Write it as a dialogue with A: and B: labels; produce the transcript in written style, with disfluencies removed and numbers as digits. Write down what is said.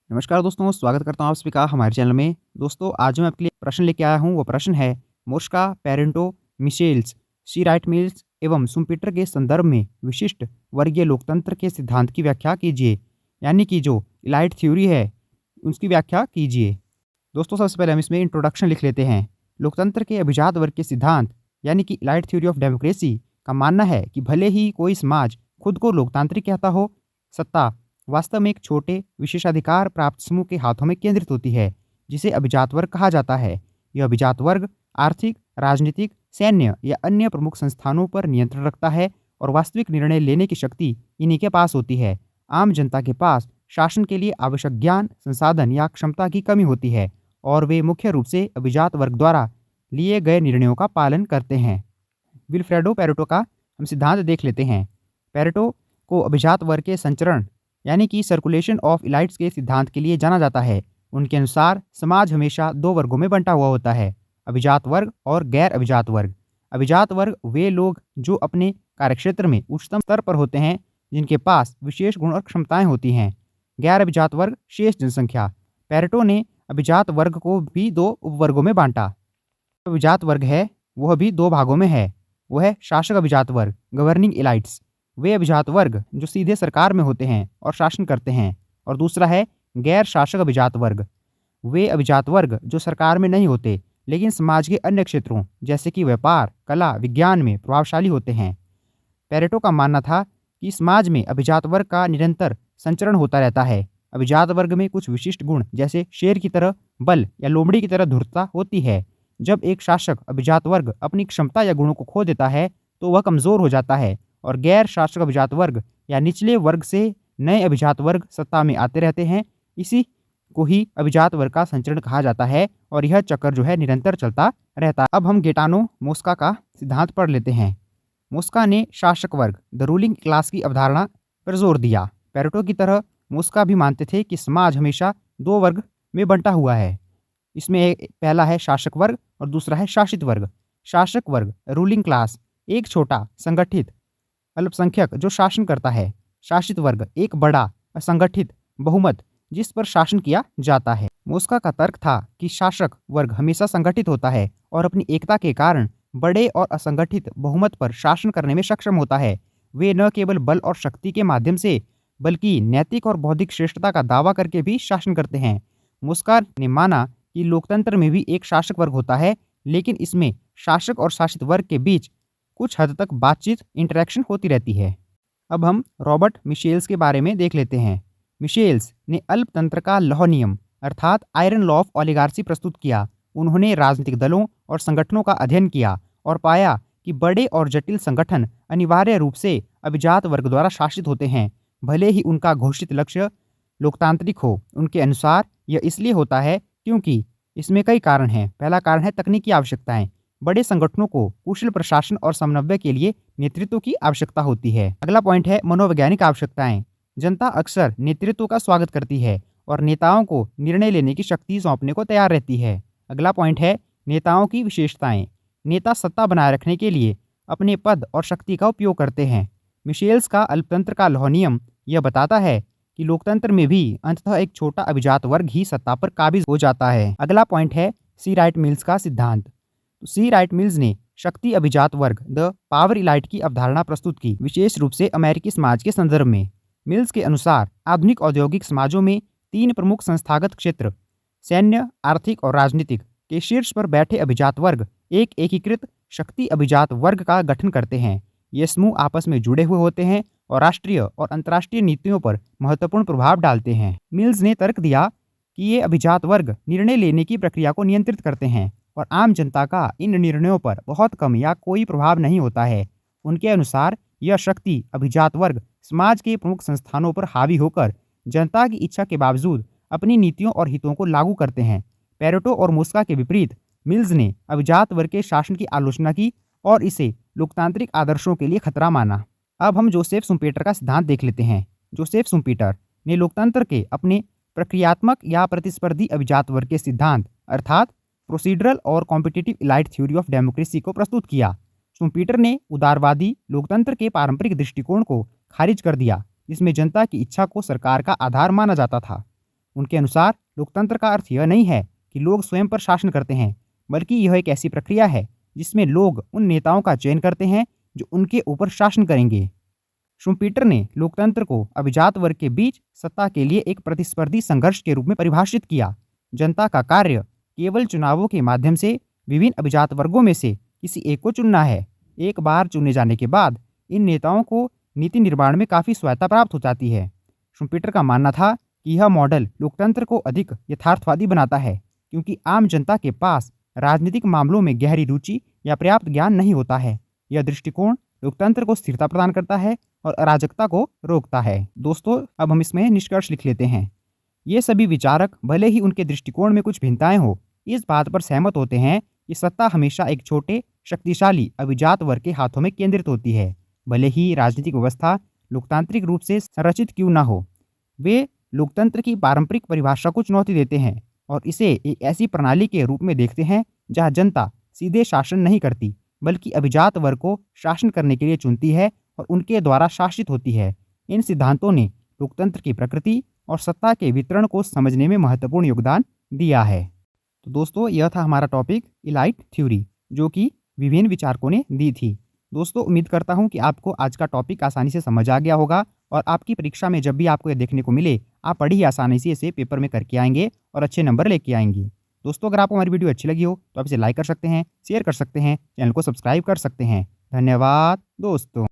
A: नमस्कार दोस्तों, स्वागत करता हूँ आप सभी का हमारे चैनल में। दोस्तों, आज मैं आपके लिए प्रश्न लेके आया हूँ। वो प्रश्न है Mosca, Pareto, Michels, C Wright Mills एवं शुम्पेटर के संदर्भ में विशिष्ट वर्गीय लोकतंत्र के सिद्धांत की व्याख्या कीजिए। यानी कि जो इलाइट थ्योरी है, उसकी व्याख्या कीजिए। दोस्तों, सबसे पहले हम इसमें इंट्रोडक्शन लिख लेते हैं। लोकतंत्र के अभिजात वर्ग के सिद्धांत यानी कि इलाइट थ्योरी ऑफ डेमोक्रेसी का मानना है कि भले ही कोई समाज खुद को लोकतांत्रिक कहता हो, सत्ता वास्तव में एक छोटे विशेषाधिकार प्राप्त समूह के हाथों में केंद्रित होती है, जिसे अभिजात वर्ग कहा जाता है। यह अभिजात वर्ग आर्थिक, राजनीतिक, सैन्य या अन्य प्रमुख संस्थानों पर नियंत्रण रखता है और वास्तविक निर्णय लेने की शक्ति इन्हीं के पास होती है। आम जनता के पास शासन के लिए आवश्यक ज्ञान, संसाधन या क्षमता की कमी होती है और वे मुख्य रूप से अभिजात वर्ग द्वारा लिए गए निर्णयों का पालन करते हैं। विल्फ्रेडो पेरेटो का हम सिद्धांत देख लेते हैं। पेरेटो को अभिजात वर्ग के संचरण यानी कि सर्कुलेशन ऑफ इलाइट्स के सिद्धांत के लिए जाना जाता है। उनके अनुसार समाज हमेशा दो वर्गों में बंटा हुआ होता है, अभिजात वर्ग और गैर अभिजात वर्ग। अभिजात वर्ग वे लोग जो अपने कार्यक्षेत्र में उच्चतम स्तर पर होते हैं, जिनके पास विशेष गुण और क्षमताएं होती हैं। गैर अभिजात वर्ग शेष जनसंख्या। पेरेटो ने अभिजात वर्ग को भी दो उपवर्गों में बांटा। अभिजात वर्ग है वह भी दो भागों में है। वह है शासक अभिजात वर्ग, गवर्निंग इलाइट्स। वे अभिजात वर्ग जो सीधे सरकार में होते हैं और शासन करते हैं। और दूसरा है गैर शासक अभिजात वर्ग। वे अभिजात वर्ग जो सरकार में नहीं होते लेकिन समाज के अन्य क्षेत्रों जैसे कि व्यापार, कला, विज्ञान में प्रभावशाली होते हैं। पेरेटो का मानना था कि समाज में अभिजात वर्ग का निरंतर संचरण होता रहता है। अभिजात वर्ग में कुछ विशिष्ट गुण जैसे शेर की तरह बल या लोमड़ी की तरह धूर्तता होती है। जब एक शासक अभिजात वर्ग अपनी क्षमता या गुणों को खो देता है तो वह कमजोर हो जाता है और गैर शासक अभिजात वर्ग या निचले वर्ग से नए अभिजात वर्ग सत्ता में आते रहते हैं। इसी को ही अभिजात वर्ग का संचरण कहा जाता है और यह चक्कर जो है निरंतर चलता रहता है। अब हम गेटानो मोस्का का सिद्धांत पढ़ लेते हैं। मोस्का ने शासक वर्ग द रूलिंग क्लास की अवधारणा पर जोर दिया। पेरेटो की तरह मोस्का भी मानते थे कि समाज हमेशा दो वर्ग में बंटा हुआ है। इसमें पहला है शासक वर्ग और दूसरा है शासित वर्ग। शासक वर्ग रूलिंग क्लास एक छोटा संगठित अल्पसंख्यक जो शासन करता है। शासित वर्ग एक बड़ा असंगठित बहुमत जिस पर शासन किया जाता है। मोस्का का तर्क था कि शासक वर्ग हमेशा संगठित होता है और अपनी एकता के कारण बड़े और असंगठित बहुमत पर शासन करने में सक्षम होता है। वे न केवल बल और शक्ति के माध्यम से बल्कि नैतिक और बौद्धिक श्रेष्ठता का दावा करके भी शासन करते हैं। मोस्का ने माना कि लोकतंत्र में भी एक शासक वर्ग होता है, लेकिन इसमें शासक और शासित वर्ग के बीच कुछ हद तक बातचीत इंटरेक्शन होती रहती है। अब हम रॉबर्ट मिशेल्स के बारे में देख लेते हैं। मिशेल्स ने अल्पतंत्र का लौह नियम अर्थात आयरन लॉ ऑफ ओलिगार्ची प्रस्तुत किया। उन्होंने राजनीतिक दलों और संगठनों का अध्ययन किया और पाया कि बड़े और जटिल संगठन अनिवार्य रूप से अभिजात वर्ग द्वारा शासित होते हैं, भले ही उनका घोषित लक्ष्य लोकतांत्रिक हो। उनके अनुसार यह इसलिए होता है क्योंकि इसमें कई कारण हैं। पहला कारण है तकनीकी आवश्यकताएं। बड़े संगठनों को कुशल प्रशासन और समन्वय के लिए नेतृत्व की आवश्यकता होती है। अगला पॉइंट है मनोवैज्ञानिक आवश्यकताएं। जनता अक्सर नेतृत्व का स्वागत करती है और नेताओं को निर्णय लेने की शक्ति सौंपने को तैयार रहती है। अगला पॉइंट है नेताओं की विशेषताएं। नेता सत्ता बनाए रखने के लिए अपने पद और शक्ति का उपयोग करते हैं। मिशेल्स का अल्पतंत्र का लौह नियम यह बताता है कि लोकतंत्र में भी अंततः एक छोटा अभिजात वर्ग ही सत्ता पर काबिज हो जाता है। अगला पॉइंट है सी राइट मिल्स का सिद्धांत। सी राइट मिल्स ने शक्ति अभिजात वर्ग द पावर इलाइट की अवधारणा प्रस्तुत की, विशेष रूप से अमेरिकी समाज के संदर्भ में। मिल्स के अनुसार आधुनिक औद्योगिक समाजों में तीन प्रमुख संस्थागत क्षेत्र सैन्य, आर्थिक और राजनीतिक के शीर्ष पर बैठे अभिजात वर्ग एक एकीकृत शक्ति अभिजात वर्ग का गठन करते हैं। ये समूह आपस में जुड़े हुए होते हैं और राष्ट्रीय और अंतर्राष्ट्रीय नीतियों पर महत्वपूर्ण प्रभाव डालते हैं। मिल्स ने तर्क दिया कि ये अभिजात वर्ग निर्णय लेने की प्रक्रिया को नियंत्रित करते हैं और आम जनता का इन निर्णयों पर बहुत कम या कोई प्रभाव नहीं होता है। उनके अनुसार यह शक्ति अभिजात वर्ग समाज के प्रमुख संस्थानों पर हावी होकर जनता की इच्छा के बावजूद अपनी नीतियों और हितों को लागू करते हैं। पेरेटो और मोस्का के विपरीत मिल्स ने अभिजात वर्ग के शासन की आलोचना की और इसे लोकतांत्रिक आदर्शों के लिए खतरा माना। अब हम जोसेफ शुम्पेटर का सिद्धांत देख लेते हैं। जोसेफ शुम्पेटर ने लोकतंत्र के अपने प्रक्रियात्मक या प्रतिस्पर्धी अभिजात वर्ग के सिद्धांत अर्थात प्रोसीडरल और competitive elite theory of democracy को प्रस्तुत किया। शुम्पेटर ने उदारवादी लोकतंत्र के पारंपरिक दृष्टिकोण को खारिज कर दिया, जिसमें जनता की इच्छा को सरकार का आधार माना जाता था। उनके अनुसार लोकतंत्र का अर्थ यह नहीं है कि लोग स्वयं पर शासन करते हैं, बल्कि यह एक ऐसी प्रक्रिया है जिसमें लोग उन नेताओं का चयन करते हैं जो उनके ऊपर शासन करेंगे। शुम्पीटर ने लोकतंत्र को अभिजात वर्ग के बीच सत्ता के लिए एक प्रतिस्पर्धी संघर्ष के रूप में परिभाषित किया। जनता का कार्य केवल चुनावों के माध्यम से विभिन्न अभिजात वर्गों में से किसी एक को चुनना है। एक बार चुने जाने के बाद इन नेताओं को नीति निर्माण में काफ़ी स्वायत्ता प्राप्त हो जाती है। शुम्पीटर का मानना था कि यह मॉडल लोकतंत्र को अधिक यथार्थवादी बनाता है, क्योंकि आम जनता के पास राजनीतिक मामलों में गहरी रुचि या पर्याप्त ज्ञान नहीं होता है। यह दृष्टिकोण लोकतंत्र को स्थिरता प्रदान करता है और अराजकता को रोकता है। दोस्तों, अब हम इसमें निष्कर्ष लिख लेते हैं। ये सभी विचारक, भले ही उनके दृष्टिकोण में कुछ भिन्नताएं हो, इस बात पर सहमत होते हैं कि सत्ता हमेशा एक छोटे, शक्तिशाली अभिजात वर्ग के हाथों में केंद्रित होती है, भले ही राजनीतिक व्यवस्था लोकतांत्रिक रूप से संरचित क्यों ना हो। वे लोकतंत्र की पारंपरिक परिभाषा को चुनौती देते हैं और इसे एक ऐसी प्रणाली के रूप में देखते हैं जहां जनता सीधे शासन नहीं करती, बल्कि अभिजात वर्ग को शासन करने के लिए चुनती है और उनके द्वारा शासित होती है। इन सिद्धांतों ने लोकतंत्र की प्रकृति और सत्ता के वितरण को समझने में महत्वपूर्ण योगदान दिया है। तो दोस्तों, यह था हमारा टॉपिक इलाइट थ्योरी, जो कि विभिन्न विचारकों ने दी थी। दोस्तों, उम्मीद करता हूं कि आपको आज का टॉपिक आसानी से समझ आ गया होगा और आपकी परीक्षा में जब भी आपको यह देखने को मिले, आप बड़ी ही आसानी से इसे पेपर में करके आएंगे और अच्छे नंबर लेके आएंगे। दोस्तों, अगर आपको हमारी वीडियो अच्छी लगी हो तो आप इसे लाइक कर सकते हैं, शेयर कर सकते हैं, चैनल को सब्सक्राइब कर सकते हैं। धन्यवाद दोस्तों।